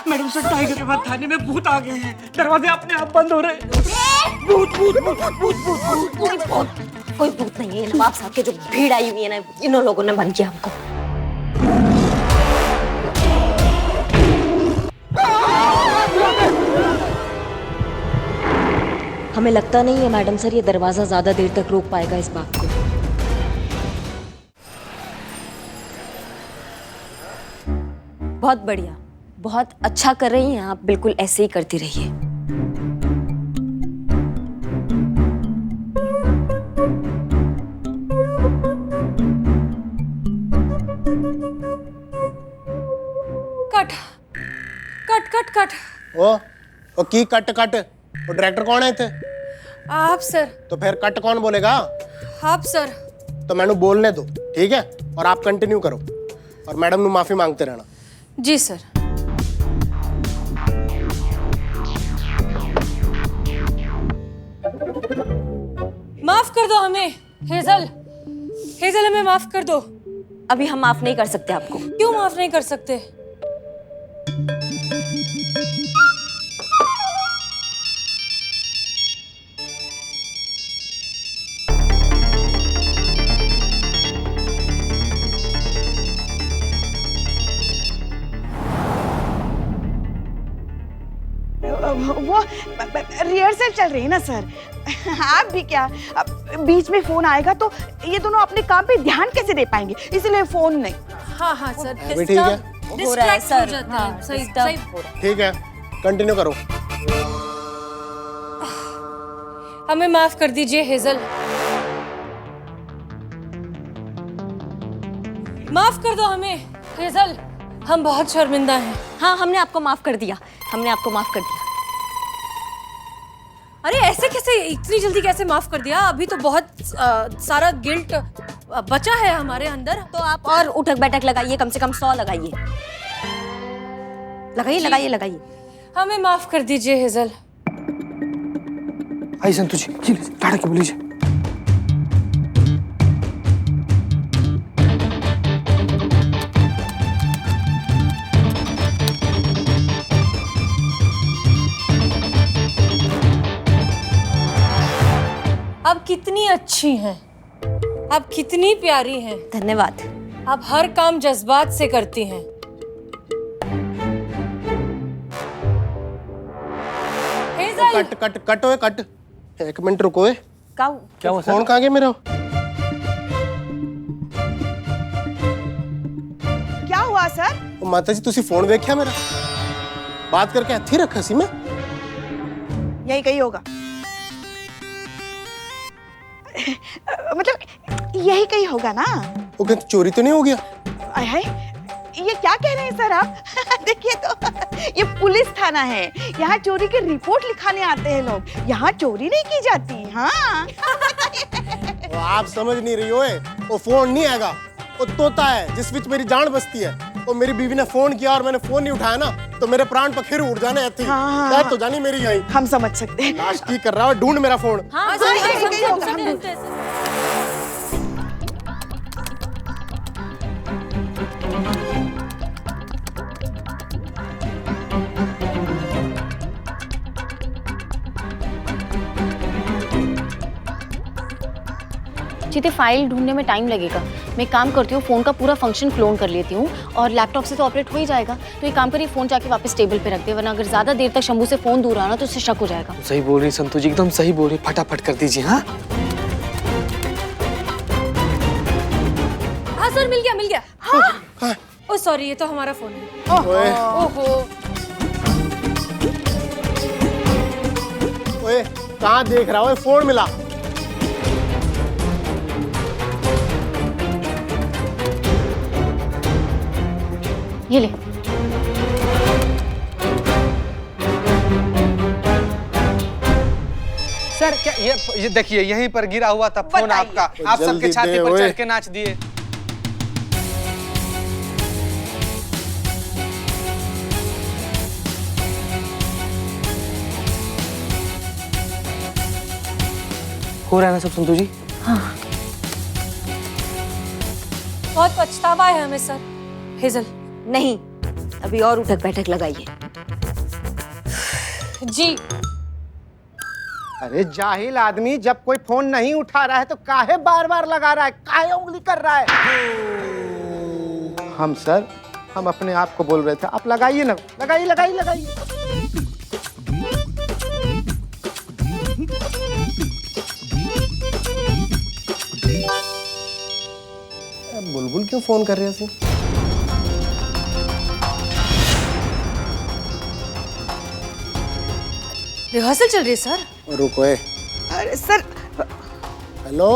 Madam sir, tiger बात थाने में भूत आ गए हैं, दरवाजे अपने आप बंद हो रहे हैं। भूत भूत भूत भूत भूत भूत। कोई भूत नहीं है, नवाब साहब के जो भीड़ आई हुई है ना, इन लोगों ने बंद किया हमको। हमें लगता नहीं है मैडम सर ये दरवाजा ज्यादा देर तक रोक पाएगा इस बात को। बहुत बढ़िया, बहुत अच्छा कर रही हैं आप, बिल्कुल ऐसे ही करती रहिए। Cut cut cut cut. Okay cut cut, वो डायरेक्टर कौन है थे? आप सर। तो फिर कट कौन बोलेगा? आप सर। तो मैंने बोलने दो, ठीक है? और आप कंटिन्यू करो और मैडम ने माफी मांगते रहना। जी सर। माफ कर दो हमें हेजल, हेजल हमें माफ कर दो। अभी हम माफ नहीं कर सकते आपको। क्यों माफ नहीं कर सकते? वो रिहर्सल चल रही है ना सर। आप भी क्या, बीच में फोन आएगा तो ये दोनों अपने काम पे ध्यान कैसे दे पाएंगे, इसलिए फोन नहीं। हाँ हाँ सर, अभी ठीक है? हो रहा है सर। हाँ, सही disturb सही। हो रहा है। ठीक है, कंटिन्यू करो। हमें माफ कर दीजिए हेजल, माफ कर दो हमें हेजल, हम बहुत शर्मिंदा हैं। हाँ, हमने आपको माफ कर दिया, हमने आपको माफ कर दिया। अरे ऐसे कैसे, इतनी जल्दी कैसे माफ कर दिया? अभी तो बहुत सारा गिल्ट बचा है हमारे अंदर। तो आप और उठक बैठक लगाइए, कम से कम 100 लगाइए। लगाइए लगाइए लगाइए। हमें माफ कर दीजिए हेजल। आई संतु जी, टाटा के बोलिए। आप कितनी अच्छी हैं, आप कितनी प्यारी हैं। धन्यवाद। आप हर काम जज्बात से करती हैं। हेजल, कट कट कट ओए कट, एक मिनट रुको। क्या हुआ फोन कहाँ गया मेरा? क्या हुआ सर? माता जी तुसी फोन देखिया मेरा? बात करके हथी रखा सी मैं। यही कहीं होगा। मतलब यही कहीं होगा ना? वो कहते चोरी तो नहीं हो गया? आय हाय, ये क्या कह रहे हैं सर आप? देखिए तो, ये पुलिस थाना है, यहाँ चोरी की रिपोर्ट लिखाने आते हैं लोग, यहाँ चोरी नहीं की जाती। हाँ। वो आप समझ नहीं रही हो, वो फोन नहीं आएगा, वो तोता है जिस विच मेरी जान बसती है। वो मेरी बीवी ने फोन किया और मैंने फोन नहीं उठाया ना, तो मेरे प्राण पखेरु उड़ जाने आती। हाँ। तो जानी मेरी यहीं। हम समझ सकते हैं। लाश की कर रहा है, ढूंढ मेरा फोन। हाँ, सही, सही, सही, सही, सही होगा, सही, हम सही, सही। चीते फाइल ढूंढने में टाइम लगेगा। मैं एक काम करती हूँ, फोन का पूरा फंक्शन क्लोन कर लेती हूँ और लैपटॉप से तो ऑपरेट हो ही जाएगा। तो एक काम करिए, फोन जाके वापस टेबल पे रख दे, वरना अगर ज्यादा देर तक शंभू से फोन दूर रहा ना तो उससे शक हो जाएगा। सही बोल रही संतु जी, एकदम सही बोल रही, फटाफट कर दीजिए। हाँ हाँ सर, मिल गया मिल गया। हाँ। ओ सॉरी, ये तो हमारा फोन है। ओए, ओहो, ओए, कहाँ देख रहा हो? फोन मिला। ये ले। सर क्या ये देखिए, यहीं पर गिरा हुआ था फोन आपका। आप जल्दी सबके छाती दे, पर ओए। चढ़ के नाच दिए। हो रहा है ना सब संतु जी? हाँ, बहुत पछतावा है हमें सर। हेजल, नहीं, अभी और उठक बैठक लगाइए। जी अरे जाहिल आदमी, जब कोई फोन नहीं उठा रहा है तो काहे बार बार लगा रहा है, काहे उंगली कर रहा है? हम सर, हम अपने आप को बोल रहे थे, आप लगाइए ना, लगाइए लगाइए लगाइए। बुलबुल क्यों फोन कर रहे हैं? रिहर्सल चल रही है सर। रुको अरे सर, हेलो।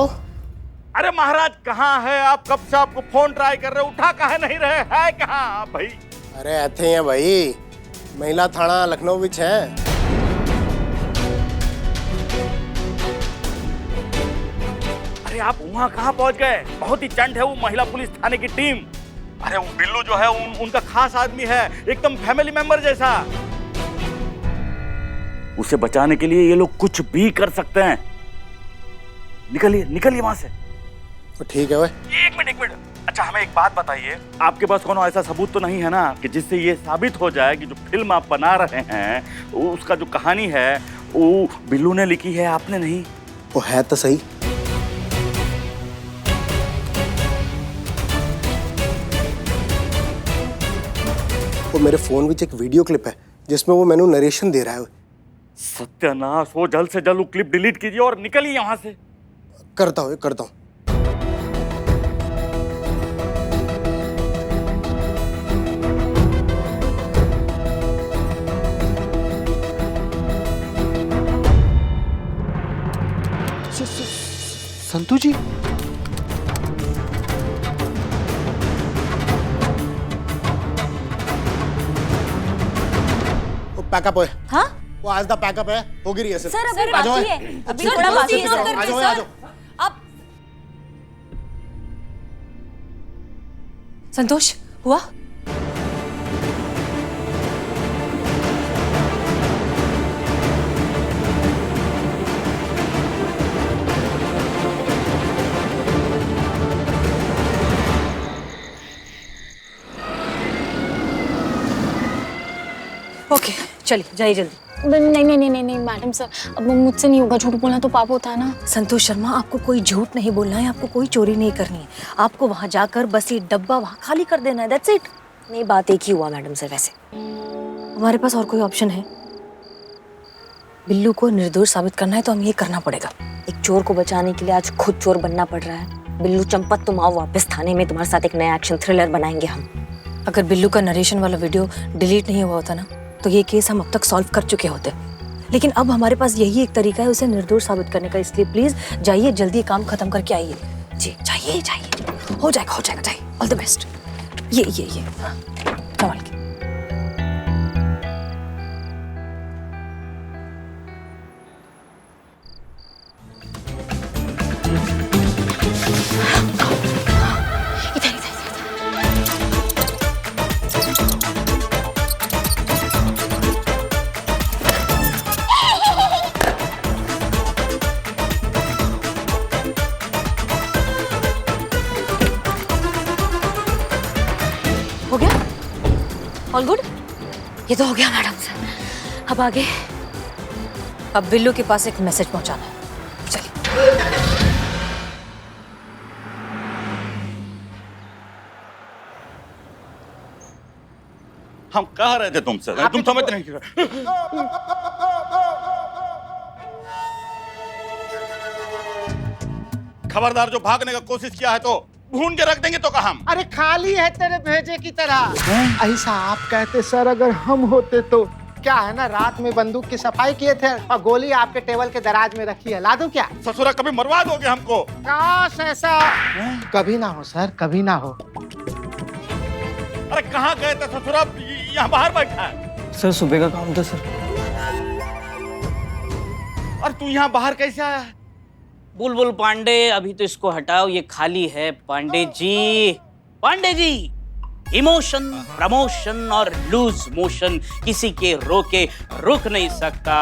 अरे महाराज कहाँ है आप? कब से आपको फोन ट्राई कर रहे, उठा काहे नहीं रहे? है कहाँ आप भाई? अरे ऐसे ही है भाई, महिला थाना लखनऊ विच है। अरे आप वहाँ कहाँ पहुँच गए? बहुत ही चंट है वो महिला पुलिस थाने की टीम। अरे वो बिल्लू जो है उनका खास आदमी है, एकदम फैमिली मेंबर जैसा। उसे बचाने के लिए ये लोग कुछ भी कर सकते हैं। निकलिए निकलिए वहां से। तो ठीक है भाई। एक मिनट। अच्छा हमें एक बात बताइए, आपके पास कोनो ऐसा सबूत तो नहीं है ना कि जिससे ये साबित हो जाए कि जो फिल्म आप बना रहे हैं उसका जो कहानी है वो बिल्लू ने लिखी है, आपने नहीं? वो है तो सही। वो मेरे फोन में एक वीडियो क्लिप है जिसमें वो मैंने नरेशन दे रहा है। सत्यानाश, वो जल्द से जल्द वो क्लिप डिलीट कीजिए और निकलिए यहाँ से। करता हूँ। संतू जी, वो पैकअप है। हाँ वो आज दा पैकअप है, होगी रही है सर। सर अभी आ जाओ। बाकी है, अभी सर, थोड़ा दो बाकी चीज है और सर। करके, आ जाओ। आप संतोष हुआ? ओके चलिए जाइए जल्दी। नहीं मैडम सर, अब मुझसे नहीं होगा, झूठ बोलना तो पाप होता है ना। संतोष शर्मा, आपको कोई झूठ नहीं बोलना है, आपको कोई चोरी नहीं करनी है। आपको वहां जाकर बस ये डब्बा वहां खाली कर देना है, दैट्स इट। नहीं, बात एक ही हुआ मैडम सर। वैसे हमारे पास और कोई ऑप्शन है? बिल्लू को निर्दोष साबित करना है तो हमें ये करना पड़ेगा। एक चोर को बचाने के लिए आज खुद चोर बनना पड़ रहा है। बिल्लू चंपत, तुम आओ वापस थाने में, तुम्हारे साथ एक नया एक्शन थ्रिलर बनाएंगे हम। अगर बिल्लू का नरेशन वाला वीडियो डिलीट नहीं हुआ होता ना तो ये केस हम अब तक सॉल्व कर चुके होते। लेकिन अब हमारे पास यही एक तरीका है उसे निर्दोष साबित करने का, इसलिए प्लीज जाइए, जल्दी ये काम खत्म करके आइए। जी जाइए, हो जाएगा जाइए। All the best. ये हाँ, संभाल के। हो गया? All good? ये तो हो गया मैडम सर। अब आगे? अब बिल्लू के पास एक मैसेज पहुंचाना है। चलिए। हम कह रहे थे तुमसे, तुम समझ नहीं। खबरदार, जो भागने का कोशिश किया है तो भून के रख देंगे तो कहा हम। अरे खाली है तेरे भेजे की तरह। ऐसा आप कहते सर, अगर हम होते तो क्या है ना, रात में बंदूक की सफाई किए थे और गोली आपके टेबल के दराज में रखी है, ला दूं क्या? ससुरा कभी मरवा दोगे हमको। काश ऐसा कभी ना हो सर, कभी ना हो। अरे कहाँ गए थे ससुरा? यहाँ बाहर बैठा है। सर सुबह का काम था सर। और तू यहाँ बाहर कैसे आया? बुलबुल पांडे, अभी तो इसको हटाओ, ये खाली है। पांडे जी, इमोशन, प्रमोशन और लूज मोशन किसी के रोके रुक नहीं सकता।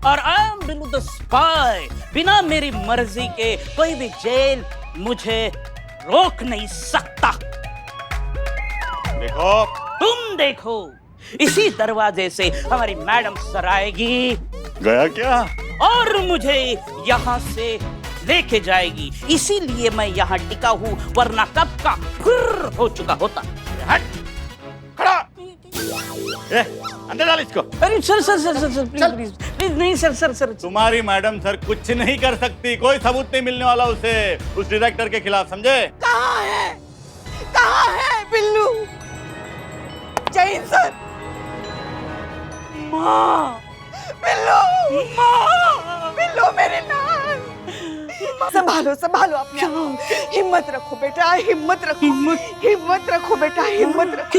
और I am Billu the spy, बिना मेरी मर्जी के कोई भी जेल मुझे रोक नहीं सकता। देखो, तुम देखो, इसी दरवाजे से हमारी मैडम सर आएगी गया क्या? और मुझे यहाँ से लेके जाएगी। इसीलिए मैं यहाँ टिका हूँ, वरना कब का फुर्र हो चुका होता। हट, खड़ा। अंदर डाल इसको। अरे sir sir sir sir sir please please please, नहीं सर सर सर। तुम्हारी मैडम सर कुछ नहीं कर सकती, कोई सबूत नहीं मिलने वाला उसे उस डायरेक्टर के खिलाफ, समझे? कहाँ है? कहाँ है बिल्लू? जय सर। माँ, बिल्लू, माँ, बिल्लू मेरे लाल। संभालो संभालो अपने आप को। हिम्मत रखो बेटा, हिम्मत रखो, हिम्मत रखो बेटा, हिम्मत रखो,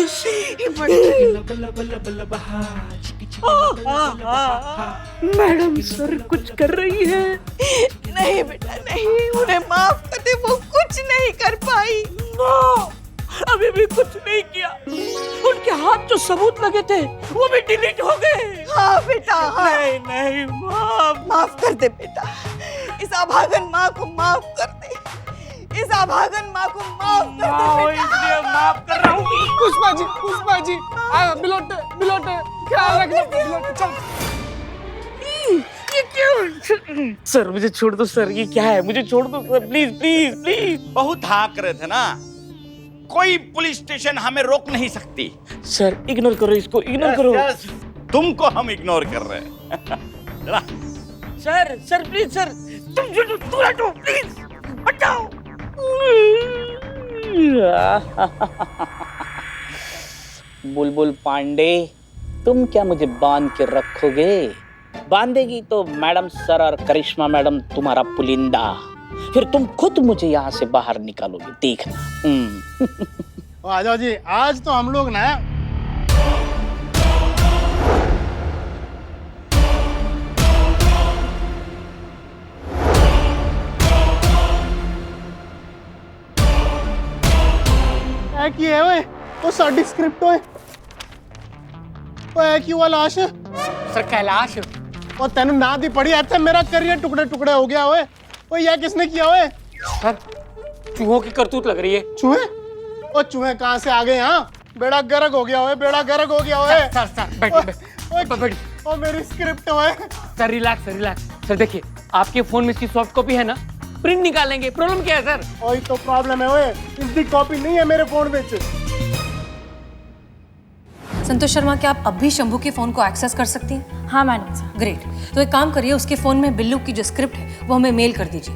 हिम्मत रखो। मैडम सर कुछ कर रही है। नहीं बेटा नहीं, उन्हें माफ कर दे, वो कुछ नहीं कर पाई। अभी भी कुछ नहीं किया। उनके हाथ जो सबूत लगे थे वो भी डिलीट हो गए। हाँ बेटा हाँ। नहीं नहीं माफ। माफ कर दे बेटा, इस अभागन माँ को माफ कर दे, इस अभागन माँ को माफ कर दे बेटा। इसलिए माफ कर रहा हूँ। पुष्पा जी बिलोटे बिलोटे, ख्याल रखना बिलोटे, चल। ये क्यों? सर मुझे छोड़ दो सर, ये क्या है? मुझे छोड़ दो सर, प्लीज प्लीज प्लीज। बहुत हाँक रहे थे ना, कोई पुलिस स्टेशन हमें रोक नहीं सकती। सर इग्नोर करो इसको, इग्नोर करो। यस, तुमको हम इग्नोर कर रहे हैं। जरा। सर सर प्लीज सर, तुम हटो प्लीज, हटाओ। बुलबुल पांडे, तुम क्या मुझे बांध के रखोगे? बांधेगी तो मैडम सर और करिश्मा मैडम तुम्हारा पुलिंदा, फिर तुम खुद मुझे यहाँ से बाहर निकालोगे, देखना। आ जाओ जी, आज तो हम लोग ना की है ओए, वो साडी स्क्रिप्ट ओए, वो की वाला आश सर कैलाश, और तेनू ना दी पड़ी ऐसे मेरा करियर टुकड़े टुकड़े हो गया ओए। वो ये किसने किया ओए? सर चूहों की करतूत लग रही है। चूहे? ओ चूहे कहाँ से आ गए यहाँ? बेड़ा गर्क हो गया ओए, बेड़ा गर्क हो गया ओए। सर बैठिए। ओ मेरी स्क्रिप्ट ओए। Sir relax. सर देखिए, आपके फोन में इसकी सॉफ्ट कॉपी है ना, प्रिंट निकालेंगे। प्रॉब्लम क्या है सर? ओए तो प्रॉब्लम है ओए, इसकी कॉपी नहीं है मेरे फोन में। संतोष शर्मा, क्या आप अब भी शंभू के फोन को एक्सेस कर सकती हैं? हाँ मैडम सर। ग्रेट, तो एक काम करिए, उसके फोन में बिल्लू की जो स्क्रिप्ट है वो हमें मेल कर दीजिए।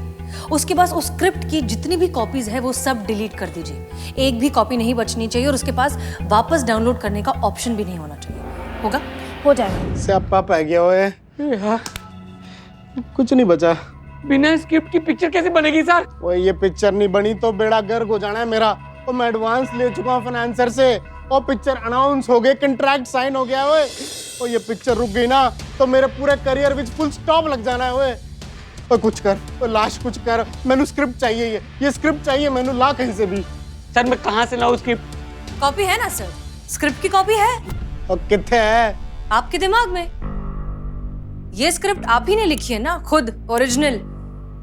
उसके बाद उस स्क्रिप्ट की जितनी भी कॉपीज है वो सब डिलीट कर दीजिए। एक भी कॉपी नहीं बचनी चाहिए और उसके पास वापस डाउनलोड करने का ऑप्शन भी नहीं होना चाहिए। होगा? हो जाएगा। स्यापा पै गया ओए, कुछ नहीं बचा। बिना स्क्रिप्ट की पिक्चर कैसे बनेगी सर? वो ये पिक्चर नहीं बनी तो बेड़ा गर्क हो जाना है मेरा। और मैं एडवांस ले चुका हूँ फाइनेंसर से, और पिक्चर अनाउंस हो गए, कंट्रैक्ट साइन हो गया ओए। और ये पिक्चर रुक गई ना तो मेरे पूरे करियर विच फुल स्टॉप लग जाना है ओए। और कुछ कर, और लाश कुछ कर, मैंने स्क्रिप्ट चाहिए, ये स्क्रिप्ट चाहिए मैंने, ला कहीं से भी। सर मैं कहाँ से लाऊं स्क्रिप्ट? कॉपी है ना सर, स्क्रिप्ट की कॉपी है। और कितने है? आपके दिमाग में। ये स्क्रिप्ट आप ही ने लिखी है ना खुद, ओरिजिनल।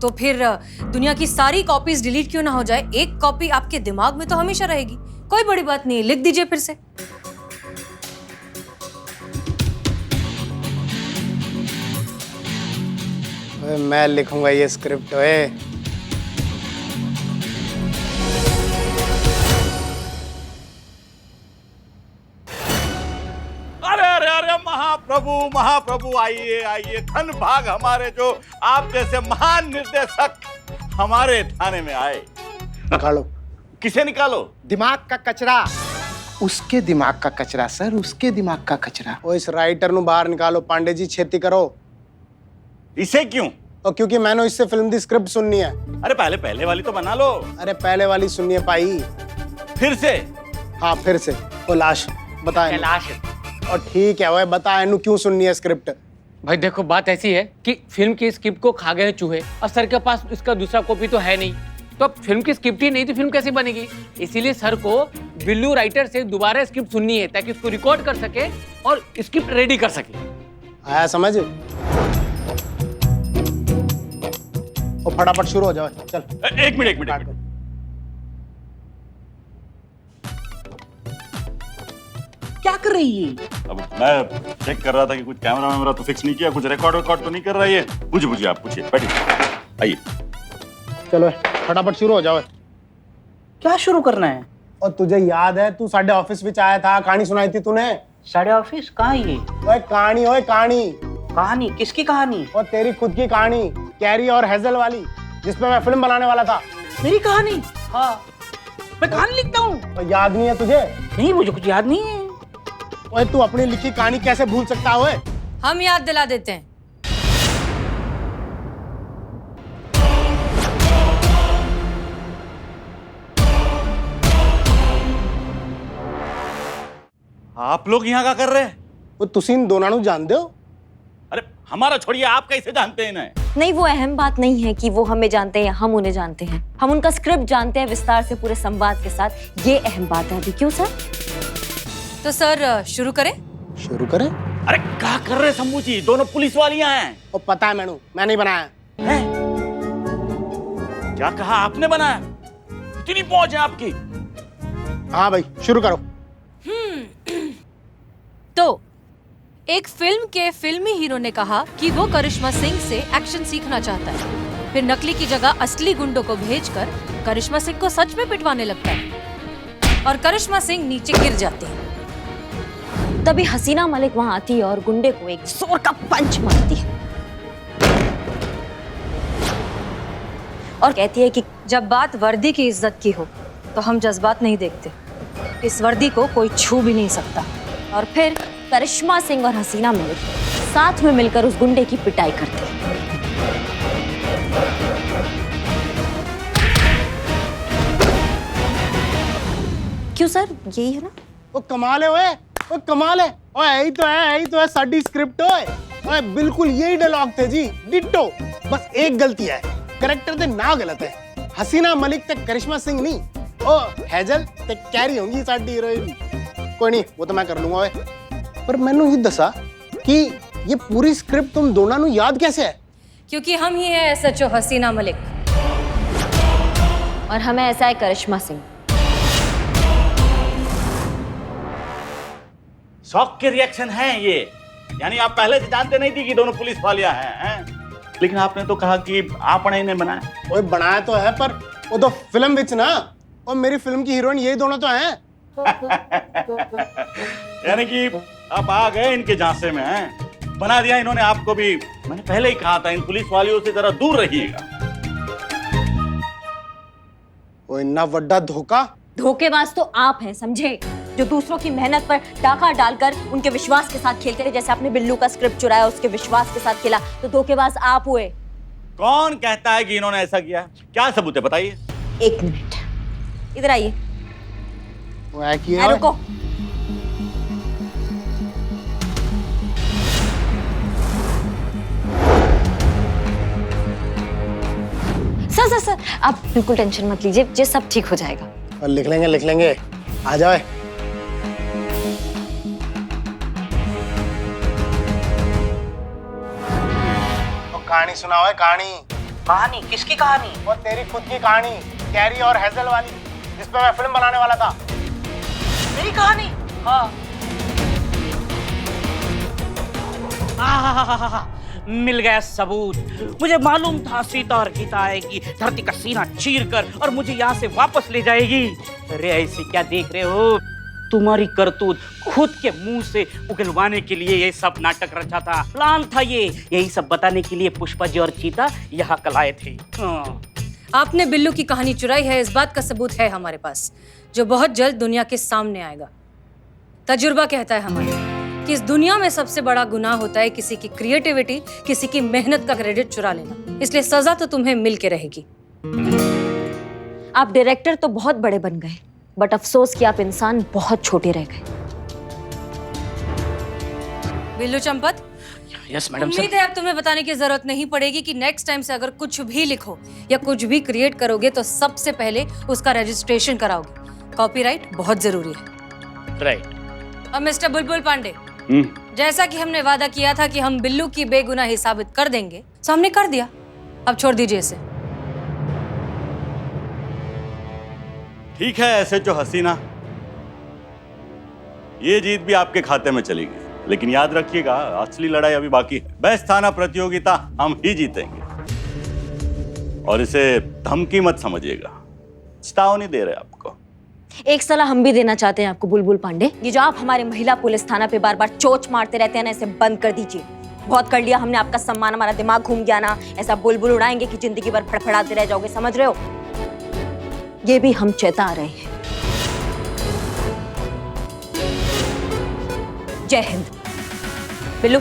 तो फिर दुनिया की सारी कॉपीज डिलीट क्यों ना हो जाए, एक कॉपी आपके दिमाग में तो हमेशा रहेगी। कोई बड़ी बात नहीं, लिख दीजिए फिर से। मैं लिखूंगा ये स्क्रिप्ट ओए। अरे अरे अरे महाप्रभु आइए आइए, धन भाग हमारे जो आप जैसे महान निर्देशक हमारे थाने में आए। निकालो। किसे निकालो? दिमाग का कचरा। उसके दिमाग का कचरा सर, उसके दिमाग का कचरा। ओ इस राइटर नु बाहर निकालो, पांडे जी छेती करो। इसे क्यों? और क्योंकि मैंने इससे फिल्म दी स्क्रिप्ट सुननी है। अरे पहले वाली तो बना लो। अरे पहले वाली सुननी है पाई। फिर से? हाँ फिर से। वो लाश बता। कैलाश। और ठीक है वो बता, इन्हू क्यों सुननी है स्क्रिप्ट? भाई देखो, बात ऐसी है कि फिल्म की स्क्रिप्ट को खा गए चूहे, और सर के पास इसका दूसरा कॉपी तो है नहीं, तो अब फिल्म की स्क्रिप्ट ही नहीं तो फिल्म कैसे बनेगी? इसीलिए सर को बिल्लू राइटर से दोबारा स्क्रिप्ट सुननी है ताकि उसको रिकॉर्ड कर सके और स्क्रिप्ट रेडी कर सके। आया समझ? और फटाफट शुरू हो जाओ, चल। एक मिनट। कर रही है? अब मैं चेक कर रहा था कि कुछ कैमरा वैमरा तो फिक्स नहीं किया, कुछ रिकॉर्ड तो नहीं कर रहा है ये। पूछिए आप पूछिए, बैठिए, आइए। चलो फटाफट शुरू हो जाओ। क्या शुरू करना है? और तुझे याद है तू साढ़े ऑफिस में आया था, कहानी सुनाई थी तूने। साढ़े ऑफिस कहाँ ये? ओए कहानी, ओए कहानी। कहानी? किसकी कहानी? और तेरी खुद की कहानी, कैरी और हेजल वाली, जिसपे मैं फिल्म बनाने वाला था। मेरी कहानी? हाँ, मैं कहानी लिखता हूँ। और याद नहीं है तुझे? नहीं, मुझे कुछ याद नहीं है। ओए तू अपनी लिखी कहानी कैसे भूल सकता है? ओए हम याद दिला देते हैं। आप लोग यहाँ क्या कर रहे हैं? वो तुसी इन दोनों ਨੂੰ जानते हो? अरे हमारा छोड़िए, आप कैसे जानते हैं इन्हें? नहीं, वो अहम बात नहीं है कि वो हमें जानते हैं या हम उन्हें जानते हैं। हम उनका स्क्रिप्ट जानते हैं विस्तार से पूरे संवाद के साथ। ये अहम बात है अभी। क्यों सर? तो सर शुरू करें? शुरू करें? अरे क्या कर रहे हैं शंभू जी? दोनों पुलिस वालियां हैं। और पता है मैं नहीं बनाया। हैं? क्या कहा आपने बनाया? इतनी पहुंच है आपकी? हाँ भाई शुरू करो। तो एक फिल्म के फिल्मी हीरो ने कहा कि वो करिश्मा सिंह से एक्शन सीखना चाहता है। फिर नकली की जगह असली गुंडों को भेजकर करिश्मा सिंह को सच में पिटवाने लगता है और करिश्मा सिंह नीचे गिर जाते हैं। तभी हसीना मलिक वहां आती है और गुंडे को एक जोर का पंच मारती है और कहती है कि जब बात वर्दी की इज्जत की हो तो हम जज्बात नहीं देखते। इस वर्दी को कोई छू भी नहीं सकता। और फिर करिश्मा सिंह और हसीना मलिक साथ में मिलकर उस गुंडे की पिटाई करते हैं। क्यों सर, यही है ना? वो कमाल है ओए, वो कमाल है। ओए यही तो है साडी स्क्रिप्ट। ओए बिल्कुल यही डायलॉग थे जी, डिट्टो। बस एक गलती है, कैरेक्टर ते ना गलत है। हसीना मलिक ते करिश्मा सिंह नहीं, ओ हेजल ते कैरी होंगी साडी हीरोइन। कोई नहीं, वो तो मैं कर लूंगा। ओए पर मैनू ये दसा कि ये पूरी स्क्रिप्ट तुम दोनों ਨੂੰ याद कैसे है? क्योंकि हम ही है SHO हसीना मलिक और हमें ऐसा है करिश्मा सिंह। शॉक के रिएक्शन हैं ये, यानी आप पहले से जानते नहीं थी कि दोनों पुलिस वालियां हैं? लेकिन आपने तो कहा कि आपने इन्हें बनाया। ओए बनाया तो है, पर वो तो फिल्म विच ना, और मेरी फिल्म की हीरोइन यही दोनों तो हैं। यानी कि आप आ गए इनके झांसे में हैं। बना दिया इन्होंने आपको भी। मैंने पहले ही कहा था इन पुलिस वालियों से जरा दूर रहिएगा। वो इतना बड़ा धोखा। धोखेबाज तो आप हैं, समझे? जो दूसरों की मेहनत पर डाका डालकर उनके विश्वास के साथ खेलते हैं। जैसे आपने बिल्लू का स्क्रिप्ट चुराया, उसके विश्वास के साथ खेला, तो धोखेबाज आप हुए। कौन कहता है कि इन्होंने ऐसा किया? क्या सबूत है, बताइए। एक मिनट, इधर आइए। वो है कि है, रुको। सर आप बिल्कुल टेंशन मत लीजिए, ये सब ठीक हो जाएगा। और लिख लेंगे। आ जाओ। तो कहानी सुनाओ। कहानी? कहानी? किसकी कहानी? और तेरी खुद की कहानी, कैरी और हेजल वाली, जिस पे मैं फिल्म बनाने वाला था। मेरी कहानी? हाँ। मिल गया सबूत। मुझे मालूम था सीता और गीता आएगी, धरती का सीना चीरकर और मुझे यहाँ से वापस ले जाएगी। अरे ऐसे क्या देख रहे हो? तुम्हारी करतूत खुद के मुंह से उगलवाने के लिए ये सब नाटक रचा था। प्लान था ये। यही सब बताने के लिए पुष्पा जी और चीता यहाँ कल आए थे। हाँ। आपने बिल्लू की कहानी चुराई है, इस बात का सबूत है हमारे पास, जो बहुत जल्द दुनिया के सामने आएगा। तजुर्बा कहता है हमारे कि इस दुनिया में सबसे बड़ा गुनाह होता है किसी की क्रिएटिविटी, किसी की मेहनत का क्रेडिट चुरा लेना। इसलिए सजा तो तुम्हें मिल के रहेगी। आप डायरेक्टर तो बहुत बड़े बन गए, बट अफसोस कि आप इंसान बहुत छोटे रह गए। Billu Champat, yes madam. उम्मीद है अब तुम्हें बताने की जरूरत नहीं पड़ेगी कि नेक्स्ट टाइम से अगर कुछ भी लिखो या कुछ भी क्रिएट करोगे तो सबसे पहले उसका रजिस्ट्रेशन कराओगे। कॉपीराइट बहुत जरूरी है। राइट। अब मिस्टर बुलबुल पांडे, जैसा कि हमने वादा किया था कि हम बिल्लू की बेगुनाही साबित कर देंगे, तो हमने कर दिया। अब छोड़ दीजिए इसे। ठीक है, ऐसे जो हसीना, ये जीत भी आपके खाते में चली गई, लेकिन याद रखिएगा असली लड़ाई अभी बाकी है। बेस्ट थाना प्रतियोगिता हम ही जीतेंगे, और इसे धमकी मत समझिएगा, चेतावनी दे रहे आपको। एक सलाह हम भी देना चाहते हैं आपको बुलबुल पांडे, ये जो आप हमारे महिला पुलिस थाना पे बार बार चोच मारते रहते हैं ना, इसे बंद कर दीजिए। बहुत कर लिया हमने आपका सम्मान, हमारा दिमाग घूम गया ना। ऐसा बुलबुल उड़ाएंगे कि जिंदगी भर फड़फड़ाते रह जाओगे, समझ रहे हो? ये भी हम चेता रहे हैं। जय हिंद। बिल्लू।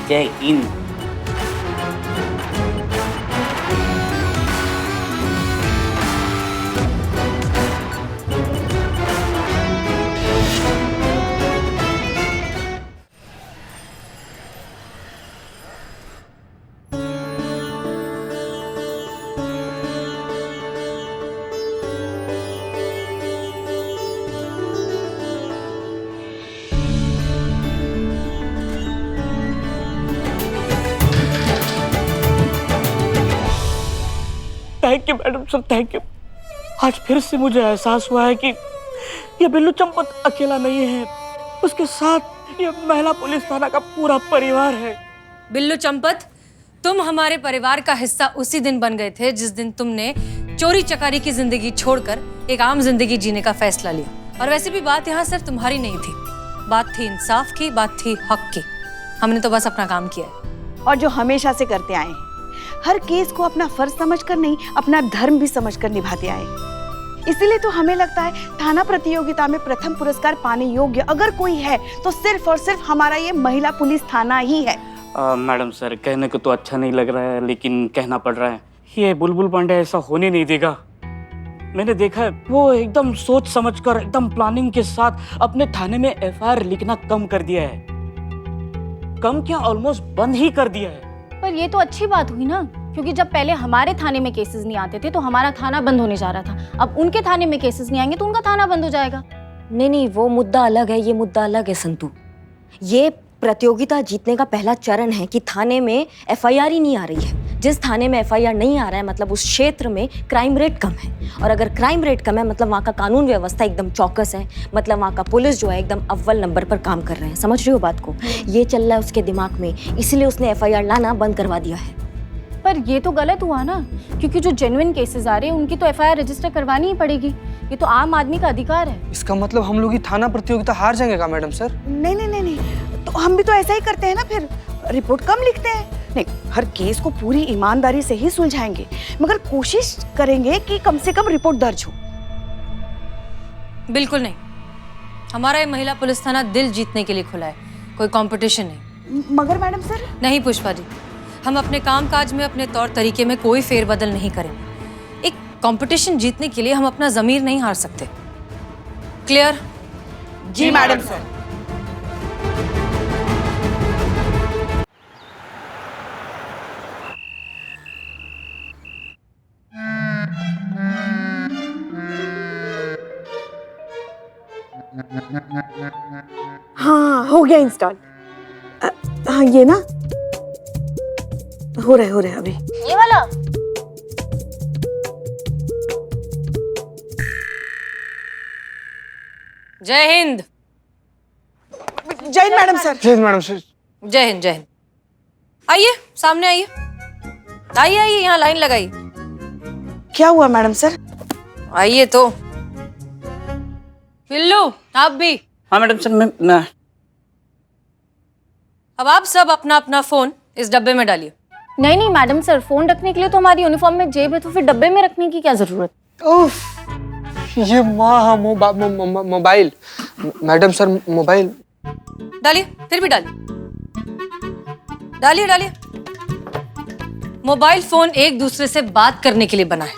जय Hind. Thank you madam sir, thank you. आज फिर से मुझे एहसास हुआ है कि ये बिल्लू चंपत अकेला नहीं है, उसके साथ ये महिला पुलिस थाना का पूरा परिवार है। बिल्लू चंपत, तुम हमारे परिवार का हिस्सा उसी दिन बन गए थे जिस दिन तुमने चोरी चकारी की जिंदगी छोड़कर एक आम जिंदगी जीने का फैसला लिया। और वैसे भी बात यहाँ सिर्फ तुम्हारी नहीं थी, बात थी इंसाफ की, बात थी हक की। हमने तो बस अपना काम किया है, और जो हमेशा से करते आए हैं। हर केस को अपना फर्ज समझकर नहीं, अपना धर्म भी समझकर निभाते आए। इसीलिए तो हमें लगता है थाना प्रतियोगिता में प्रथम पुरस्कार पाने योग्य अगर कोई है तो सिर्फ और सिर्फ हमारा ये महिला पुलिस थाना ही है। मैडम सर, कहने को तो अच्छा नहीं लग रहा है, लेकिन कहना पड़ रहा है। ये बुलबुल पांडे ऐसा होने नहीं देगा। मैंने देखा है वो एकदम सोच समझकर, एकदम प्लानिंग के साथ अपने थाने में एफआईआर लिखना कम कर दिया है। कम क्या, ऑलमोस्ट बंद ही कर दिया है। पर ये तो अच्छी बात हुई ना, क्योंकि जब पहले हमारे थाने में केसेस नहीं आते थे तो हमारा थाना बंद होने जा रहा था। अब उनके थाने में केसेस नहीं आएंगे तो उनका थाना बंद हो जाएगा। नहीं नहीं, वो मुद्दा अलग है, ये मुद्दा अलग है संतू। ये प्रतियोगिता जीतने का पहला चरण है कि थाने में एफआईआर ही नहीं आ रही है। जिस थाने में एफआईआर नहीं आ रहा है मतलब उस क्षेत्र में क्राइम रेट कम है, और अगर क्राइम रेट कम है मतलब वहाँ का कानून व्यवस्था एकदम चौकस है, मतलब वहाँ का पुलिस जो है एकदम अव्वल नंबर पर काम कर रहे हैं। समझ रही हो बात को? ये चल रहा है उसके दिमाग में, इसीलिए उसने एफआईआर लाना बंद करवा दिया है। पर ये तो गलत हुआ ना, क्योंकि जो जेन्युइन केसेस आ रहे हैं उनकी तो एफआईआर रजिस्टर करवानी ही पड़ेगी। ये तो आम आदमी का अधिकार है। इसका मतलब हम लोग ही थाना प्रतियोगिता हार जाएंगे का मैडम सर? नहीं नहीं नहीं नहीं, तो हम भी तो ऐसा ही करते हैं ना, फिर रिपोर्ट कम लिखते हैं। नहीं, हर केस को पूरी ईमानदारी से ही सुलझाएंगे, मगर कोशिश करेंगे कि कम से कम रिपोर्ट दर्ज हो। बिल्कुल नहीं, हमारा ये महिला पुलिस थाना दिल जीतने के लिए खुला है, कोई कंपटीशन नहीं। मगर मैडम सर। नहीं पुष्पा जी, हम अपने कामकाज में अपने तौर तरीके में कोई फेरबदल नहीं करेंगे। एक कंपटीशन जीतने के लिए हम अपना जमीर नहीं हार सकते। क्लियर? जी मैडम सर। हाँ, हो गया इंस्टॉल। हाँ, ये ना हो रहा है अभी। ये वाला? जय हिंद। जय हिंद मैडम सर। जय हिंद मैडम सर। जय हिंद, जय हिंद। आइए, सामने आइए, आइए आइए, यहाँ लाइन लगाइए। क्या हुआ मैडम सर? आइए तो। बिल्लू, आप भी। हाँ मैडम सर, मैं अब आप सब अपना अपना फोन इस डब्बे में डालिए। नहीं नहीं मैडम सर, फोन रखने के लिए तो हमारी यूनिफॉर्म में जेब है, तो फिर डब्बे में रखने की क्या जरूरत? उफ, ये मोबाइल मैडम सर, मोबाइल डालिए, फिर भी डालिए, डालिए डालिए। मोबाइल फोन एक दूसरे से बात करने के लिए बना है,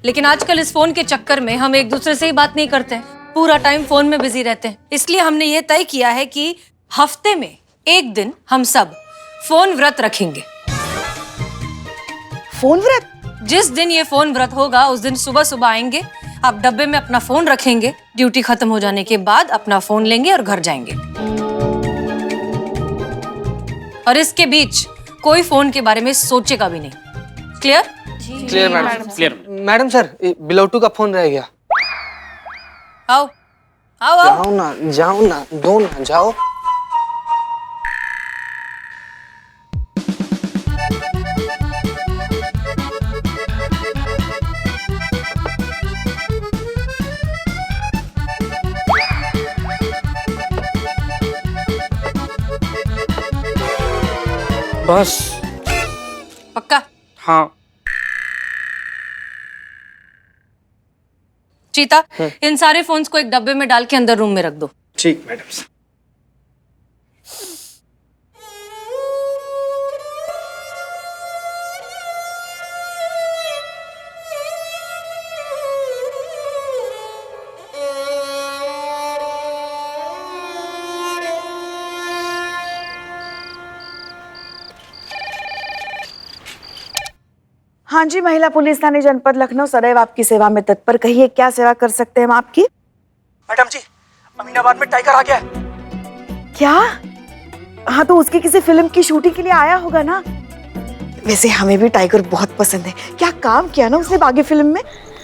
लेकिन आजकल इस फोन के चक्कर में हम एक दूसरे से ही बात नहीं करते हैं, पूरा टाइम फोन में बिजी रहते हैं। इसलिए हमने ये तय किया है कि हफ्ते में एक दिन हम सब फोन व्रत रखेंगे। फोन व्रत? जिस दिन ये फोन व्रत होगा उस दिन सुबह सुबह आएंगे, आप डब्बे में अपना फोन रखेंगे, ड्यूटी खत्म हो जाने के बाद अपना फोन लेंगे और घर जाएंगे। और इसके बीच कोई फोन के बारे में सोचेगा भी नहीं। Clear? Clear madam. Clear madam sir, बिलोटू का फोन रह गया। आओ आओ आओ। जाओ ना, दो ना, जाओ। बस। पक्का? हाँ। चीता, इन सारे फोन्स को एक डब्बे में डाल के अंदर रूम में रख दो। ठीक मैडम। हाँ जी, महिला पुलिस थाने जनपद लखनऊ सदैव आपकी सेवा में तत्पर। कहिए क्या सेवा कर सकते हैं हम आपकी? मैडम जी, अमीनाबाद में टाइगर आ गया है। क्या? हाँ, तो उसकी किसी फिल्म की शूटिंग के लिए आया होगा ना। वैसे हमें भी टाइगर बहुत पसंद है। क्या काम किया ना उसने बागी फिल्म में?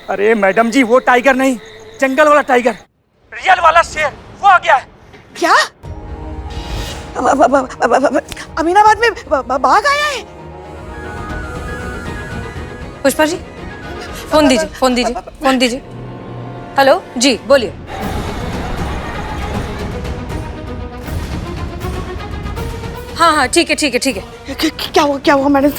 अरे मैडम जी, वो टाइगर नहीं, जंगल वाला टाइगर, रियल वाला शेर, वो आ गया है। क्या? अमीनाबाद में बाघ आया है? पुष्पा जी, फोन दीजिए, फोन दीजिए, फोन दीजिए। हेलो जी, बोलिए। हाँ हाँ, ठीक है ठीक है ठीक है। क्या हुआ मैडम?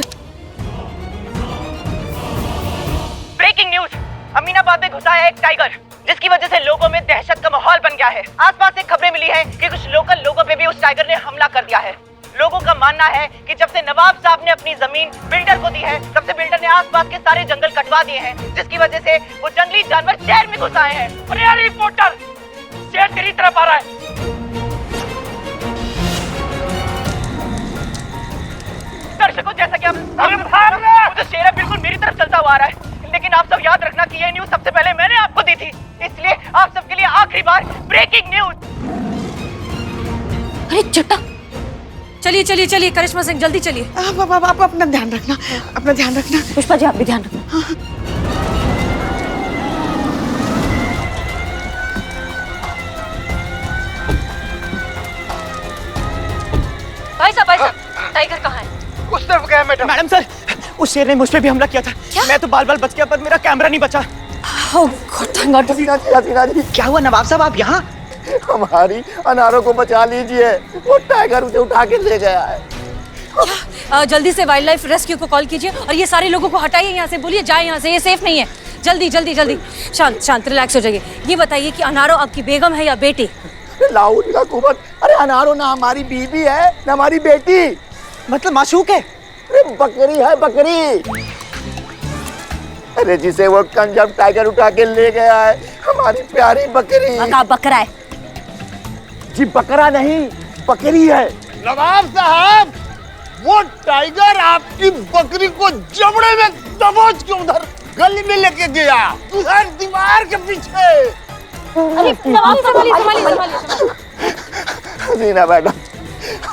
ब्रेकिंग न्यूज, अमीनाबाद में घुसा है एक टाइगर, जिसकी वजह से लोगों में दहशत का माहौल बन गया है। आसपास से खबरें मिली है कि कुछ लोकल लोगों पे भी उस टाइगर ने हमला कर दिया है। लोगों का मानना है कि जब से नवाब साहब ने अपनी जमीन बिल्डर को दी है, तब से बिल्डर ने आसपास के सारे जंगल कटवा दिए हैं, जिसकी वजह से वो जंगली जानवर शहर में घुस आए हैं। अरे यार रिपोर्टर, शेर तेरी तरफ आ रहा है। दर्शकों, जैसा कि आप तो शेर बिल्कुल मेरी तरफ चलता हुआ आ रहा है, लेकिन आप सब याद रखना कि ये न्यूज सबसे पहले मैंने आपको दी थी, इसलिए आप सबके लिए आखिरी बार ब्रेकिंग न्यूज। अरे चट्टा, चलिए चलिए चलिए, करिश्मा सिंह जल्दी चलिए। आप अपना ध्यान रखना, अपना ध्यान रखना। पुष्पा जी, आप भी ध्यान रखना। भाई साहब, टाइगर कहाँ है? उस तरफ गया मैडम। मैडम सर, उस शेर ने मुझ पे भी हमला किया था। मैं तो बाल बच गया, पर मेरा कैमरा नहीं बचा। क्या हुआ नवाब साहब, आप यहाँ? हमारी अनारों को बचा लीजिए, वो टाइगर उसे उठा के ले गया है। जल्दी से वाइल्ड लाइफ रेस्क्यू को कॉल कीजिए और ये सारे लोगों को हटाइए यहाँ से। बोलिए जाए यहाँ से, ये सेफ नहीं है। जल्दी जल्दी जल्दी। शांत शांत, रिलैक्स हो जाइए। ये बताइए कि अनारो आपकी बेगम है या बेटी? लाहौर का कुबत, अरे अनारो ना हमारी बीबी है ना हमारी बेटी। मतलब माशूक है? अरे बकरी है, बकरी। अरे जिसे वो कंजर टाइगर उठा के ले गया है, हमारी प्यारी बकरी। बकरा है जी, बकरा नहीं, बकरी है। नवाब साहब, वो टाइगर आपकी बकरी को जबड़े में दबोच के उधर गली में लेके गया, उधर दीवार के पीछे। अरे नवाब साहब, संभालिए। हसीना मैडम,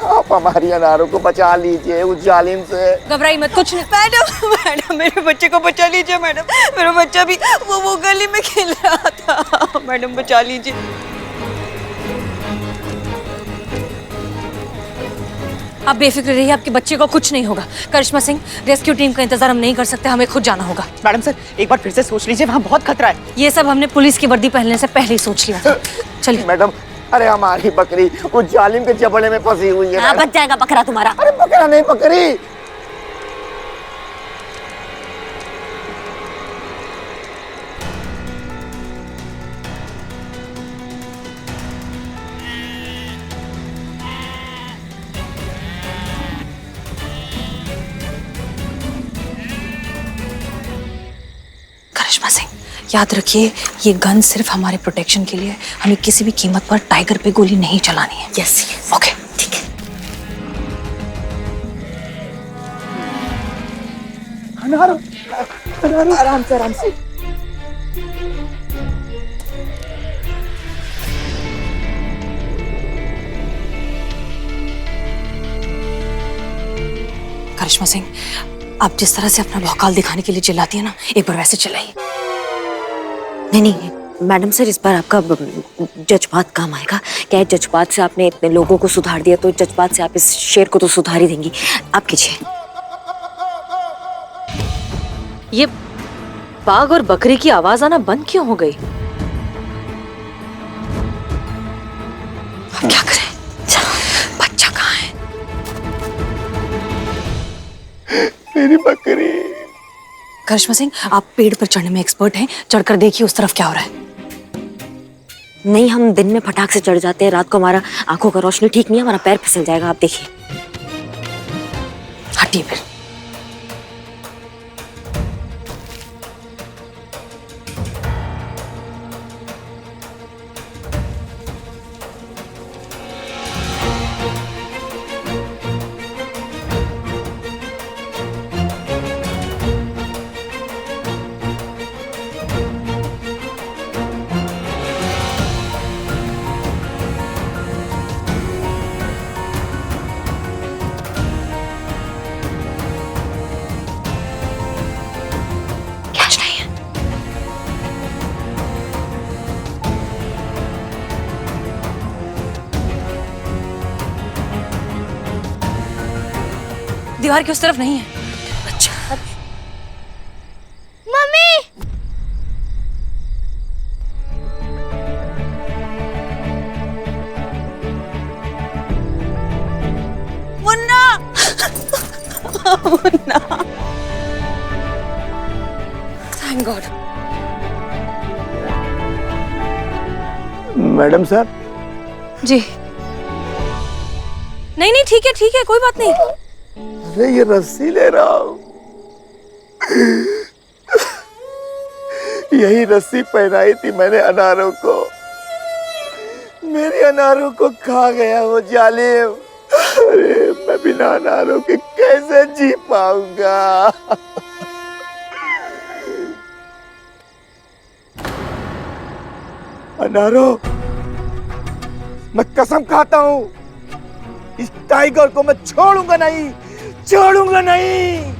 आप हमारी अनारों को बचा लीजिए उस जालिम से। घबराइए मत, कुछ नहीं। मैडम, मेरे बच्चे को बचा लीजिए मैडम। मेरा बच्चा भी वो गली में खेल रहा था। मैडम बचा लीजिए। आप बेफिक्र रहिए, आपके बच्चे को कुछ नहीं होगा। करिश्मा सिंह, रेस्क्यू टीम का इंतजार हम नहीं कर सकते, हमें खुद जाना होगा। मैडम सर, एक बार फिर से सोच लीजिए, वहाँ बहुत खतरा है। ये सब हमने पुलिस की वर्दी पहनने से पहले ही सोच लिया था। चलिए मैडम, अरे हमारी बकरी उस जालिम के जबड़े में फंसी हुई है। बच जाएगा बकरा तुम्हारा। अरे बकरा नहीं, बकरी। करिश्मा सिंह, याद रखिए, ये गन सिर्फ हमारे प्रोटेक्शन के लिए है। हमें किसी भी कीमत पर टाइगर पे गोली नहीं चलानी है। यस, ओके, ठीक है। आराम से, आराम से। करिश्मा सिंह, आप जिस तरह से अपना भौकाल दिखाने के लिए चिल्लाती है ना, एक बार वैसे चिल्लाइए। नहीं नहीं, मैडम सर, इस बार आपका जज्बात काम आएगा। क्या है, जज्बात से आपने इतने लोगों को सुधार दिया, तो जज्बात से आप इस शेर को तो सुधार ही देंगी। आप कीजिए। ये बाघ और बकरी की आवाज आना बंद क्यों हो गई? अब क्या करें? बच्चा कहाँ है? मेरी बकरी। करिश्मा सिंह, आप पेड़ पर चढ़ने में एक्सपर्ट हैं, चढ़कर देखिए उस तरफ क्या हो रहा है। नहीं, हम दिन में फटाक से चढ़ जाते हैं, रात को हमारा आंखों का रोशनी ठीक नहीं है, हमारा पैर फिसल जाएगा। आप देखिए। हटिए फिर। दीवार की उस तरफ नहीं है। अच्छा। मम्मी! मुन्ना! मुन्ना! Thank God. Madam sir. जी। नहीं, ठीक है, कोई बात नहीं। अरे ये रस्सी ले रहा हूं। यही रस्सी पहनाई थी मैंने अनारों को। मेरी अनारों को खा गया वो जालिम। अरे मैं बिना अनारों के कैसे जी पाऊंगा? अनारों, मैं कसम खाता हूं, इस टाइगर को मैं छोड़ूंगा नहीं, छोड़ूंगा नहीं।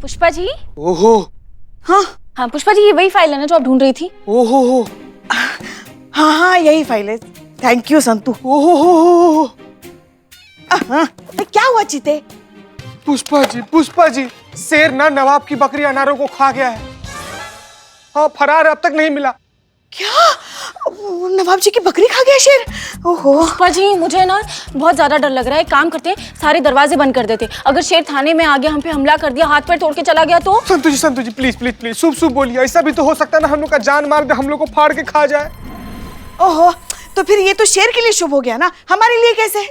पुष्पा जी? ओहो। हाँ पुष्पा जी, ये वही फाइल है ना जो आप ढूंढ रही थी? ओहो। हाँ, यही फाइल है। Thank you Santu. ओहो। क्या हुआ चीते? पुष्पा जी, शेर ना नवाब की बकरी अनारों को खा गया है। हाँ, फरार अब तक नहीं मिला। क्या? नवाब जी की बकरी खा गया शेर? ओहो। पुष्पा जी, मुझे ना बहुत ज्यादा डर लग रहा है। काम करते, सारे दरवाजे बंद कर देते। अगर शेर थाने में आ गया, हम पे हमला कर दिया, हाथ पैर तोड़ के चला गया तो? संतु जी प्लीज शुभ बोलिए। ऐसा भी तो हो सकता है ना, हम लोग का जान मार दे, हम लोग को फाड़ के खा जाए। ओहो, तो फिर ये तो शेर के लिए शुभ हो गया ना, हमारे लिए कैसे?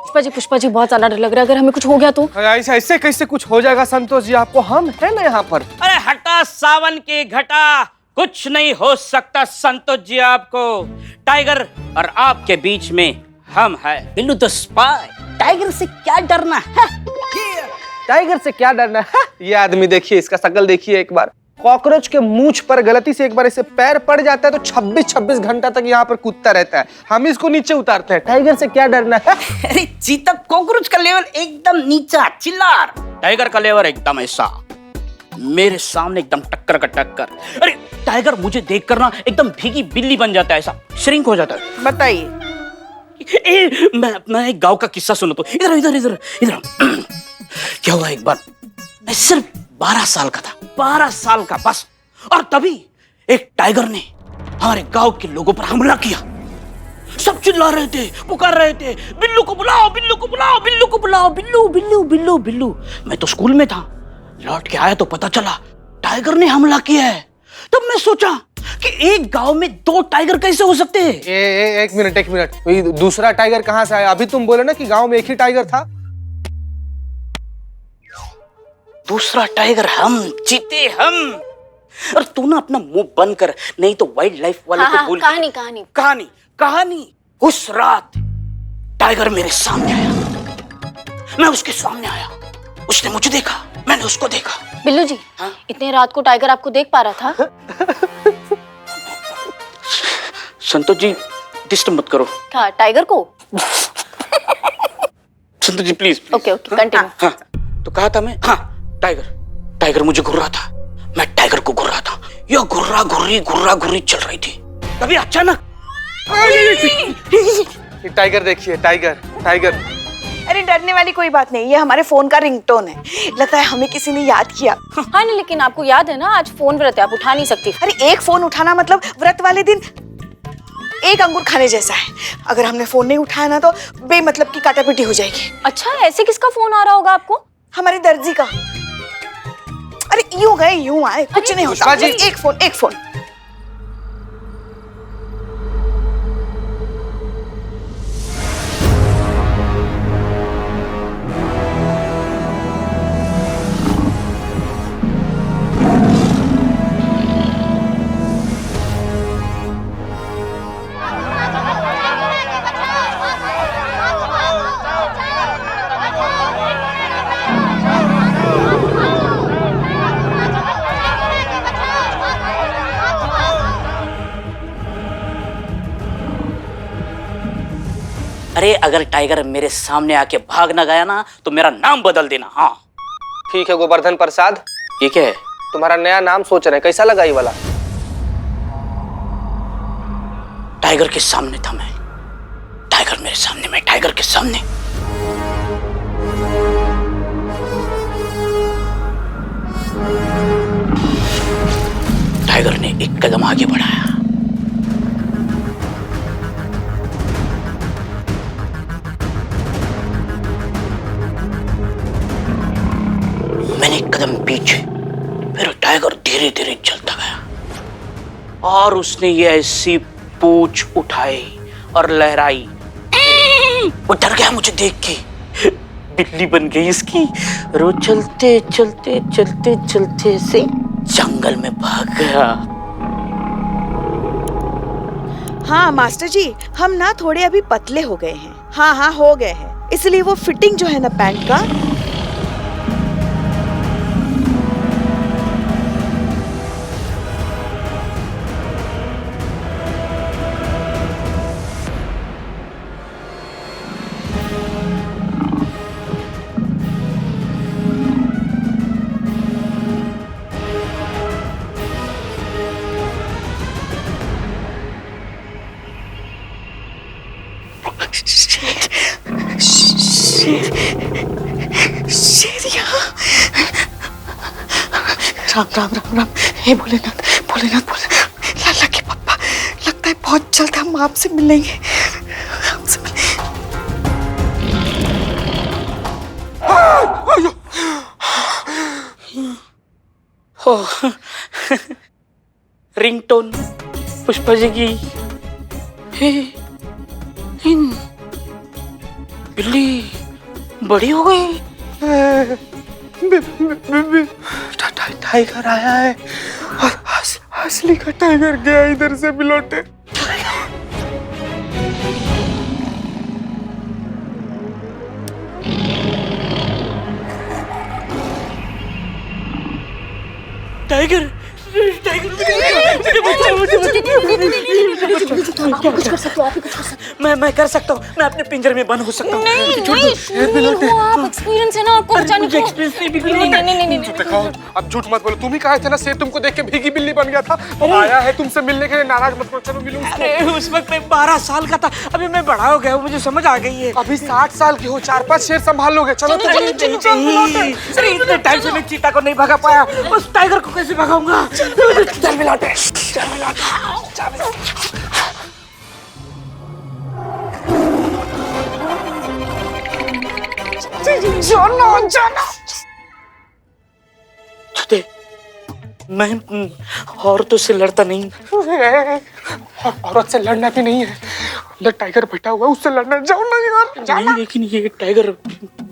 पुष्पा जी बहुत ज्यादा डर लग रहा है। अगर हमें कुछ हो गया तो? ऐसे कैसे कुछ हो जाएगा संतोष जी, आपको हम है ना यहाँ पर। अरे हटा सावन की घटा, कुछ नहीं हो सकता संतोष जी आपको। टाइगर और आपके बीच में हम है बिल्लू द स्पाई। टाइगर से क्या डरना है? टाइगर से क्या डरना है? ये आदमी देखिए, इसका शकल देखिए एक बार। कॉकरोच के मूंछ पर गलती से एक बार इसे पैर पड़ जाता है तो 26 घंटा तक यहाँ पर कूदता रहता है। हम इसको नीचे उतारते हैं। टाइगर से क्या डरना है? अरे चीता कॉकरोच का लेवल एकदम नीचा चिल्लार, टाइगर का लेवल एकदम ऐसा मेरे सामने एकदम टक्कर का टक्कर। अरे टाइगर मुझे देखकर ना एकदम भीगी बिल्ली बन जाता है, ऐसा श्रिंक हो जाता है। बताइए। मैं अपना एक गांव का किस्सा सुनो तो। इधर क्या हुआ, एक बार मैं सिर्फ 12 साल का था, 12 साल का बस। और तभी एक टाइगर ने हमारे गांव के लोगों पर हमला किया। सब चिल्ला रहे थे, पुकार रहे थे, बिल्लू को बुलाओ, बिल्लू को बुलाओ, बिल्लू को बुलाओ, बिल्लू बिल्लू बिल्लू बिल्लू। मैं तो स्कूल में था, लौट के आया तो पता चला टाइगर ने हमला किया है। तब मैं सोचा कि एक गांव में 2 टाइगर कैसे हो सकते हैं? एक मिनट, तो दूसरा टाइगर कहाँ से आया? अभी तुम बोले ना कि गांव में एक ही टाइगर था। दूसरा टाइगर हम जीते हम। और तू ना अपना मुंह बंद कर, नहीं तो वाइल्ड लाइफ वाले को बोल। कहानी। उस रात टाइगर मेरे सामने आया, मैं उसके सामने आया, उसने मुझे देखा, मैंने उसको देखा। बिल्लू जी, इतने रात को टाइगर आपको देख पा रहा था? संतोष जी डिस्टर्ब मत करो। क्या टाइगर को? Santosh ji please. Okay continue. हाँ, तो कहा था मैं, हाँ टाइगर टाइगर मुझे घूर रहा था, मैं टाइगर को घूर रहा था। यह घुर्रा घुर्री चल रही थी। तभी अचानक ये टाइगर देखिए, टाइगर टाइगर। अरे डरने वाली कोई बात नहीं, ये हमारे फोन का रिंगटोन है। लगता है हमें किसी ने याद किया। हाँ नहीं, लेकिन आपको याद है ना आज फोन व्रत है, आप उठा नहीं सकती। अरे एक फोन उठाना मतलब व्रत वाले दिन एक अंगूर खाने जैसा है। अगर हमने फोन नहीं उठाया ना तो बेमतलब की काटापीटी हो जाएगी। अच्छा, ऐसे किसका फोन आ रहा होगा आपको? हमारे दर्जी का। अरे यूं गए यूं आए, कुछ नहीं होता। एक फोन। अरे अगर टाइगर मेरे सामने आके भाग ना गया ना तो मेरा नाम बदल देना। हाँ ठीक है गोवर्धन प्रसाद, ठीक है। तुम्हारा नया नाम सोच रहे हैं, कैसा लगा ये वाला? टाइगर के सामने था मैं, टाइगर मेरे सामने, मैं टाइगर के सामने। टाइगर ने एक कदम आगे बढ़ाया, मैंने एक कदम पीछे, फिर टाइगर धीरे धीरे चलता गया और उसने ये ऐसी पूंछ उठाई और लहराई। वो डर गया मुझे देख के, बिल्ली बन गई इसकी। रो चलते चलते चलते चलते से जंगल में भाग गया। हाँ मास्टर जी, हम ना थोड़े अभी पतले हो गए हैं। हाँ हो गए हैं, इसलिए वो फिटिंग जो है ना पैंट का, शेर यहाँ। राम राम राम राम। हे भोलेनाथ भोलेनाथ लाला के पप्पा, लगता है बहुत जल्द हम आपसे मिलेंगे। रिंगटोन पुष्पा जी की। बिल्ली बड़ी हो गई। टाइगर आया है, असली का टाइगर गया इधर से बिलौटे। टाइगर टाइगर कुछ कर सकते हो, आप ही कुछ कर सकते हो। मैं कर सकता हूँ, मैं अपने पिंजरे में बंद हो सकता हूँ। आप एक्सपीरियंस है ना आपको बचाने को। नहीं, अब झूठ मत बोलो, तुम ही कहे थे ना शेर तुमको देख के भीगी बिल्ली बन गया था। अब आया है तुमसे मिलने के लिए, नाराज मत करो, चलो मिलो उसको। अरे उस वक्त मैं 12 साल का था, अभी मैं बड़ा हो गया हूँ, मुझे समझ आ गई है। अभी 60 साल की हो, 4-5 शेर संभाल लोगे। चलो अरे इतने टाइम से मैं चीता को नहीं भगा पाया, उस टाइगर को कैसे भगाऊंगा? चल मिलाते, चल मिलाते। मैं औरतों से लड़ता नहीं। औरत से लड़ना भी नहीं है, अंदर टाइगर बैठा हुआ है, उससे लड़ना। जाओ ना यार। नहीं, लेकिन ये टाइगर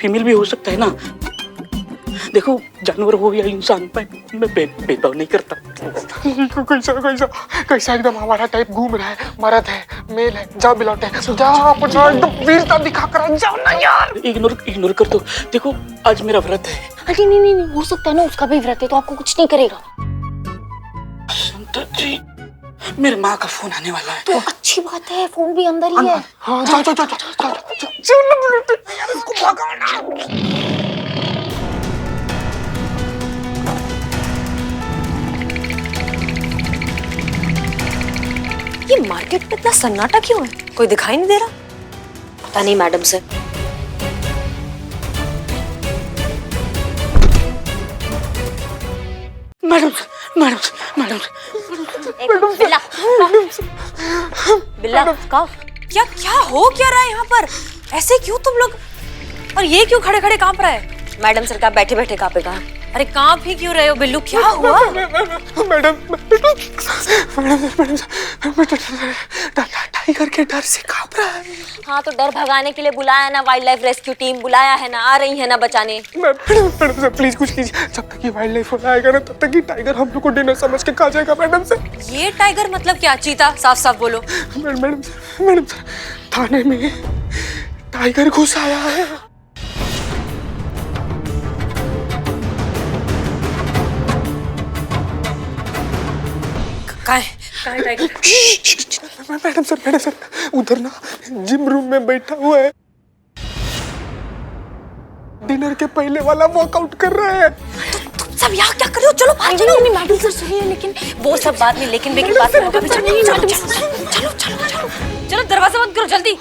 फीमेल भी हो सकता है ना। देखो जानवर हो या इंसान, मैं भेदभाव नहीं करता। कैसा एकदम हमारा टाइप घूम रहा है, मर्द है मेल है। जाओ बिलौटे, जाओ अपना एकदम वीरता दिखा कर जाओ ना यार। इग्नोर कर दो। देखो आज मेरा व्रत है। अरे नहीं, हो सकता है ना उसका भी व्रत है, तो आपको कुछ नहीं करेगा। संत जी, मेरे माँ का फोन आने वाला है। तो अच्छी बात है, फोन भी अंदर ही है। हाँ जाओ इसको भगाओ ना। ये मार्केट में इतना सन्नाटा क्यों है? कोई दिखाई नहीं दे रहा? पता नहीं madam sir. Madam madam madam बिल्ला बिल्ला का क्या क्या हो क्या रहा है यहाँ पर? ऐसे क्यों तुम लोग? और ये क्यों खड़े खड़े कांप रहा है? मैडम सर का बैठे बैठे कांपेगा। अरे कांप ही क्यों रहे हो बिल्लू? क्या हुआ? टाइगर के डर से कांप रहा है। हाँ तो डर भगाने के लिए बुलाया ना, वाइल्ड लाइफ रेस्क्यू टीम बुलाया है ना, आ रही है ना बचाने। मैडम सर प्लीज कुछ कीजिए। जब तक ये वाइल्ड लाइफ वाला आएगा ना तब तक ये टाइगर हम लोग को डिनर समझ के खा जाएगा। मैडम सर ये टाइगर मतलब क्या? चीता? साफ साफ बोलो। मैडम सर थाने में टाइगर घुस आया है। कहाँ है टाइगर? मैडम सर उधर ना जिम रूम में बैठा हुआ है। डिनर के पहले वाला वर्कआउट कर रहा है। तुम सब यहाँ क्या कर रहे हो? चलो बाहर चलो। नहीं मैडम सर सुनिए, लेकिन वो सब बात नहीं, लेकिन बात होगा। चलो दरवाजा बंद करो जल्दी।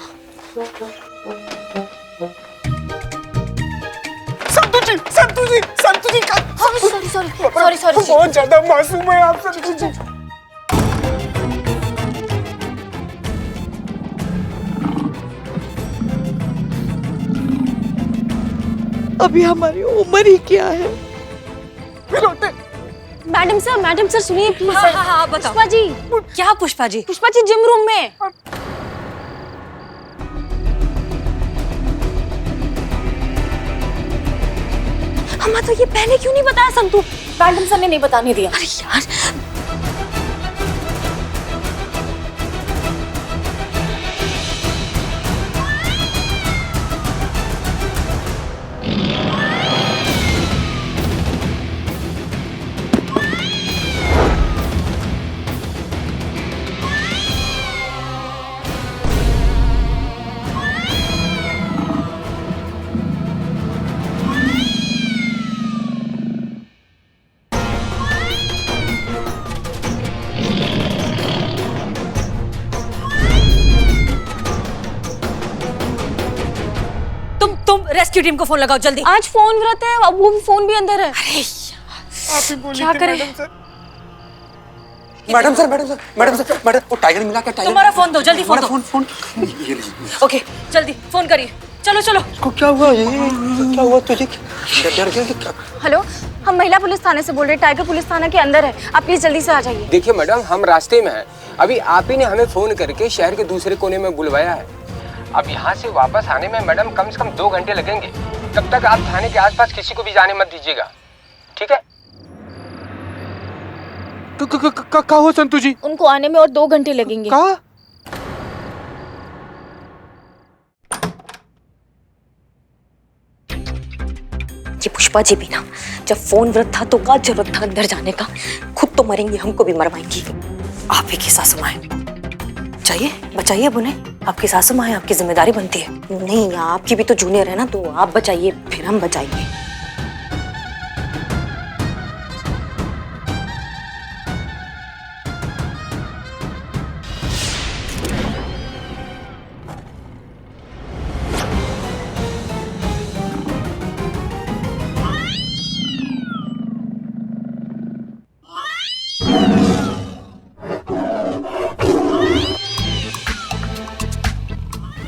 संतु जी का सॉरी बहुत ज्यादा मासूम है आप संतु जी। अभी हमारी उम्र ही क्या है? मैडम सर सुनिए प्लीज। हाँ बताओ। पुष्पा जी। क्या पुष्पा जी? पुष्पा जी जिम रूम में। हमें तो ये पहले क्यों नहीं बताया संतु? मैडम सर ने नहीं बताने दिया। अरे यार तुम रेस्क्यू टीम को फोन लगाओ जल्दी। आज फोन व्रत है, अब वो फोन भी अंदर है। अरे आप ही बोलिए क्या करें? मैडम सर वो टाइगर मिला क्या? टाइगर तुम्हारा फोन दो जल्दी। फोन दो। फोन ओके जल्दी फोन करिए। चलो को क्या हुआ? ये क्या हुआ तुझे? डर गया क्या? हेलो, हम महिला पुलिस थाने से बोल रहे हैं। टाइगर पुलिस थाना के अंदर है, आप प्लीज जल्दी से आ जाइए। देखिए मैडम हम रास्ते में हैं। अभी आप ही ने हमें फोन करके शहर के दूसरे कोने में बुलवाया है। अब यहाँ से वापस आने में मैडम कम से कम 2 घंटे लगेंगे। तब तक आप थाने के आसपास किसी को भी जाने मत दीजिएगा, ठीक है? कहाँ हो संतु जी? उनको आने में और 2 घंटे लगेंगे। कहाँ? ये पुष्पा जी भी ना, जब फोन व्रत था तो क्या जरूरत था अंदर जाने का? खुद तो मरेंगी, हमको भी मरवाएंगी। आप ही की सासू माँ है, चाहिए बचाइए अब उन्हें। आपकी सासू माँ है, आपकी जिम्मेदारी बनती है। नहीं, आपकी भी तो जूनियर है ना, तो आप बचाइए फिर हम बचाएंगे।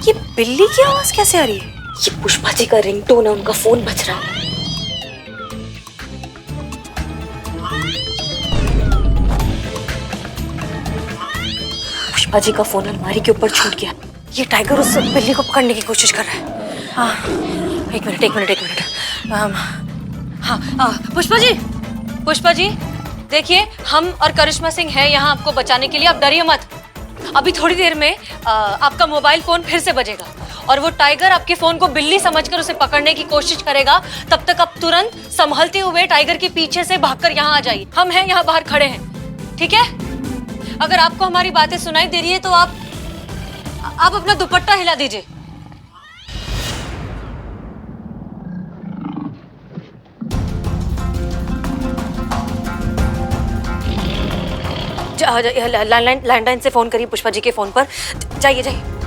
ये बिल्ली की आवाज कैसे आ रही है? ये पुष्पा जी का रिंगटोन है, उनका फोन बज रहा है। पुष्पा जी का फोन अलमारी के ऊपर छूट गया। ये टाइगर उस बिल्ली को पकड़ने की कोशिश कर रहा है। हाँ एक मिनट। हाँ पुष्पा जी देखिए, हम और करिश्मा सिंह हैं यहाँ आपको बचाने के लिए। आप डरिए मत। अभी थोड़ी देर में आपका मोबाइल फोन फिर से बजेगा और वो टाइगर आपके फोन को बिल्ली समझकर उसे पकड़ने की कोशिश करेगा। तब तक आप तुरंत संभलते हुए टाइगर के पीछे से भागकर यहाँ आ जाइए। हम हैं यहाँ बाहर खड़े हैं, ठीक है? अगर आपको हमारी बातें सुनाई दे रही है तो आप अपना दुपट्टा हिला दीजिए। लैंडलाइन से फ़ोन करिए पुष्पा जी के फ़ोन पर। जाइए जाइए।